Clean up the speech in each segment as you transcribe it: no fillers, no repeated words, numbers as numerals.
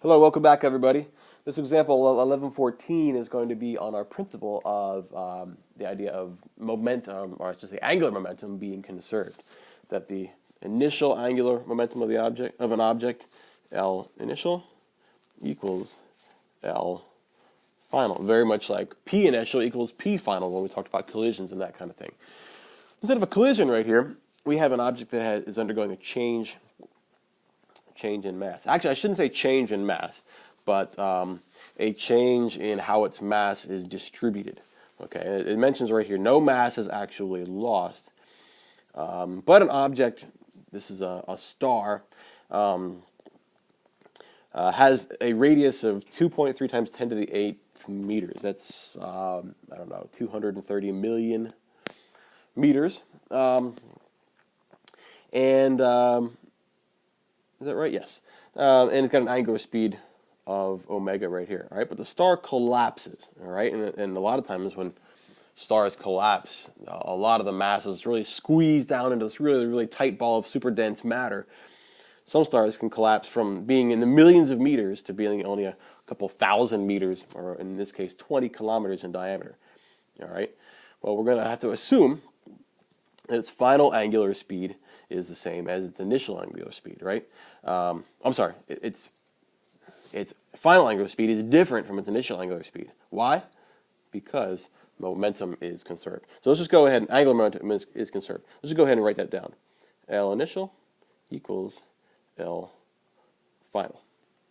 Hello, welcome back everybody. This example 1114 is going to be on our principle of the idea of momentum, or I should say angular momentum, being conserved. That the initial angular momentum of an object, L initial, equals L final. Very much like P initial equals P final when we talked about collisions and that kind of thing. Instead of a collision right here, we have an object that is undergoing a change in mass. Actually, I shouldn't say change in mass, but a change in how its mass is distributed. Okay, it mentions right here no mass is actually lost, but an object, this is a star, has a radius of 2.3 times 10 to the 8th meters. That's, I don't know, 230 million meters. Is that right? Yes. And it's got an angular speed of omega right here. All right, but the star collapses. All right, and a lot of times when stars collapse, a lot of the mass is really squeezed down into this really, really tight ball of super dense matter. Some stars can collapse from being in the millions of meters to being only a couple thousand meters, or in this case, 20 kilometers in diameter. All right. Well, we're going to have to assume that its final angular speed is the same as its initial angular speed, right? I'm sorry, its final angular speed is different from its initial angular speed. Why? Because momentum is conserved. So let's just go ahead and angular momentum is conserved. Let's just go ahead and write that down. L initial equals L final.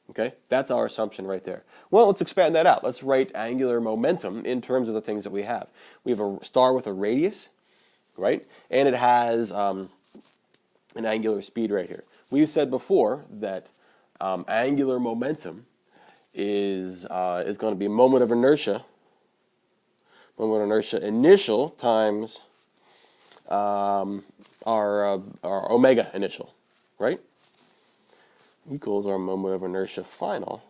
Okay, that's our assumption right there. Well, let's expand that out. Let's write angular momentum in terms of the things that we have. We have a star with a radius, right? And it has an angular speed right here. We said before that angular momentum is going to be moment of inertia initial times our omega initial, right? Equals our moment of inertia final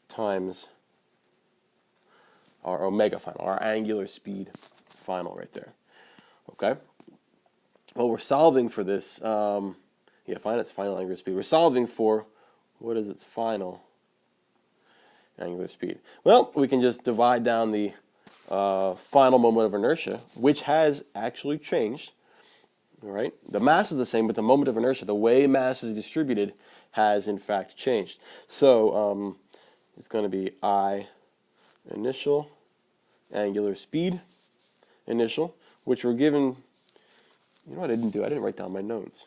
times our omega final, our angular speed final right there. Okay? Well, we're solving for this. Find its final angular speed. We're solving for what is its final angular speed. Well, we can just divide down the final moment of inertia, which has actually changed. All right, the mass is the same, but the moment of inertia, the way mass is distributed, has in fact changed. So it's going to be I initial angular speed initial, which we're given. You know what I didn't do? I didn't write down my notes.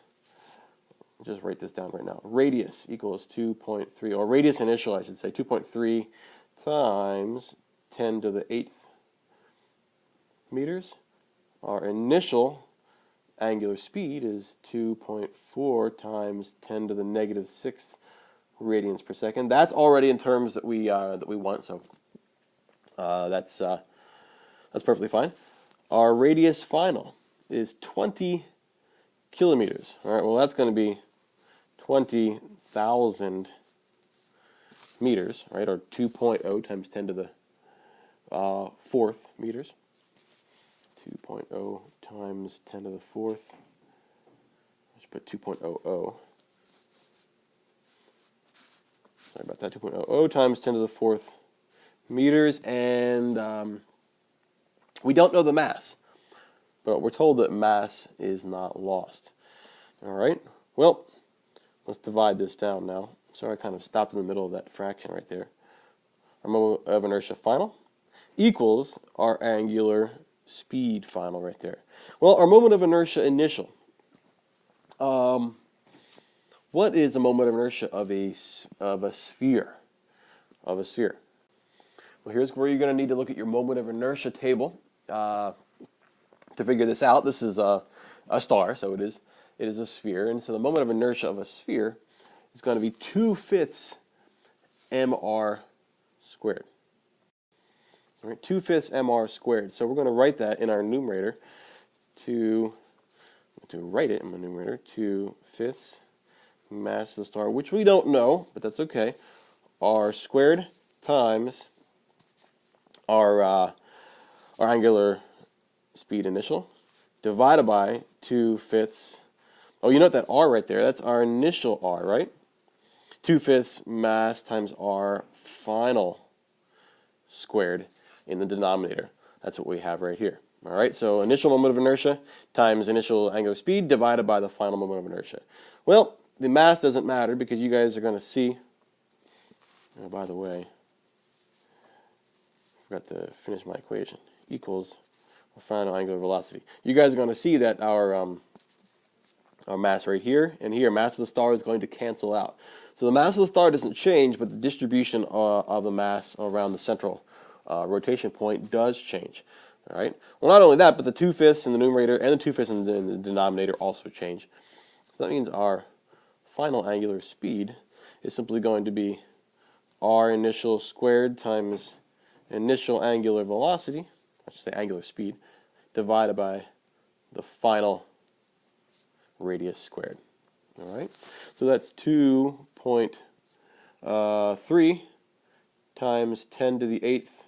I'll just write this down right now. Radius equals 2.3, or radius initial, I should say, 2.3 times 10 to the 8th meters. Our initial angular speed is 2.4 times 10 to the negative 6th radians per second. That's already in terms that we want, so that's perfectly fine. Our radius final is 20 kilometers. All right, well, that's going to be 20,000 meters, right, or 2.0 times 10 to the 4th meters. 2.0 times 10 to the 4th. Let's put 2.00. Sorry about that. 2.00 times 10 to the 4th meters, and we don't know the mass, but we're told that mass is not lost. All right. Well, let's divide this down now. Sorry, I kind of stopped in the middle of that fraction right there. Our moment of inertia final equals our angular speed final right there. Well, our moment of inertia initial. What is a moment of inertia of a sphere? Of a sphere. Well, here's where you're going to need to look at your moment of inertia table to figure this out. This is a star, so it is a sphere, and so the moment of inertia of a sphere is going to be 2/5 mr squared. All right, 2/5 mr squared. So we're going to write that in our numerator to write it in my numerator, 2/5 mass of the star, which we don't know, but that's okay, r squared times our angular speed initial divided by 2/5. Oh, you note that r right there, that's our initial r, right? 2/5 mass times r final squared in the denominator. That's what we have right here. All right, so initial moment of inertia times initial angular speed divided by the final moment of inertia. Well, the mass doesn't matter because you guys are going to see, oh, by the way, I forgot to finish my equation, equals our final angular velocity. You guys are going to see that our mass right here and here, mass of the star is going to cancel out. So the mass of the star doesn't change, but the distribution of the mass around the central rotation point does change. All right. Well, not only that, but the 2/5 in the numerator and the 2/5 in the denominator also change. So that means our final angular speed is simply going to be r initial squared times initial angular velocity, I should say angular speed, divided by the final radius squared. All right. So that's 2.3 times 10 to the 8th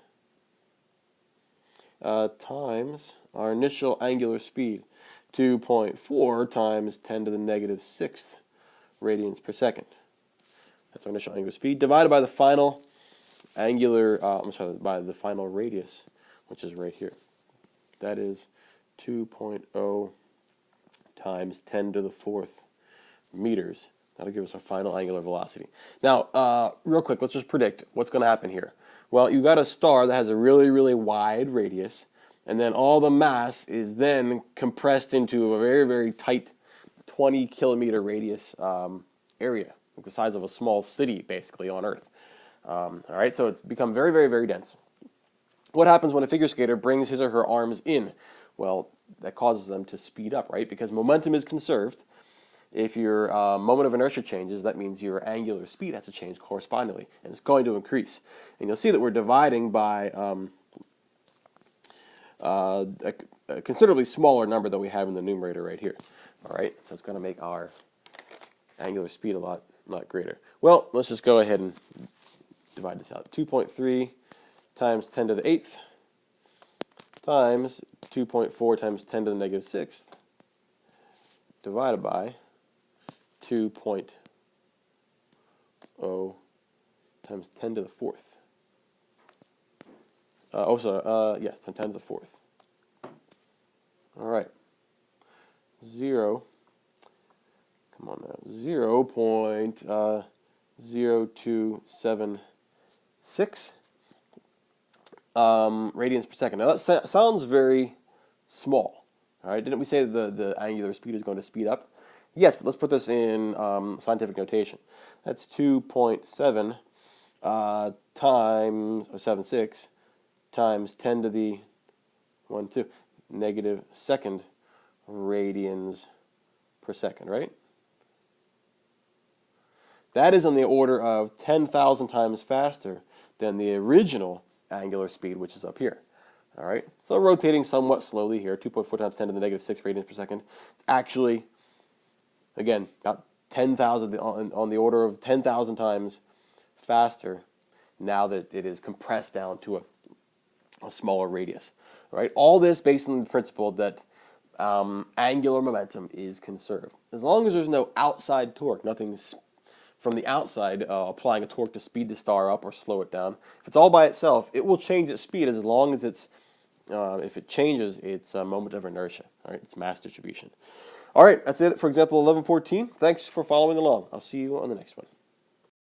times our initial angular speed, 2.4 times 10 to the negative 6th radians per second. That's our initial angular speed divided by the final angular, by the final radius, which is right here. That is 2.0 times 10 to the 4th meters. That'll give us our final angular velocity. Now, real quick, let's just predict what's going to happen here. Well, you've got a star that has a really, really wide radius, and then all the mass is then compressed into a very, very tight 20-kilometer radius area, like the size of a small city, basically, on Earth. All right, so it's become very, very, very dense. What happens when a figure skater brings his or her arms in? Well, that causes them to speed up, right? Because momentum is conserved. If your moment of inertia changes, that means your angular speed has to change correspondingly, and it's going to increase. And you'll see that we're dividing by a considerably smaller number than we have in the numerator right here. All right, so it's going to make our angular speed a lot greater. Well, let's just go ahead and divide this out. 2.3 times 10 to the 8th times 2.4 times 10 to the negative 6th divided by 2.0 times 10 to the 4th. Yes, 10 to the 4th. All right. 0.0276 radians per second. Now that sounds very small. All right. Didn't we say that the angular speed is going to speed up? Yes, but let's put this in scientific notation. That's 2.7 times, or 76, times 10 to the negative second radians per second, right? That is on the order of 10,000 times faster than the original angular speed, which is up here. All right, so rotating somewhat slowly here, 2.4 times 10 to the negative 6 radians per second. It's actually, again, about 10,000, on the order of 10,000 times faster now that it is compressed down to a smaller radius. All right, all this based on the principle that angular momentum is conserved. As long as there's no outside torque, nothing's from the outside applying a torque to speed the star up or slow it down. If it's all by itself, it will change its speed as long as it's, if it changes its moment of inertia, all right, its mass distribution. All right, that's it for example 1114. Thanks for following along. I'll see you on the next one.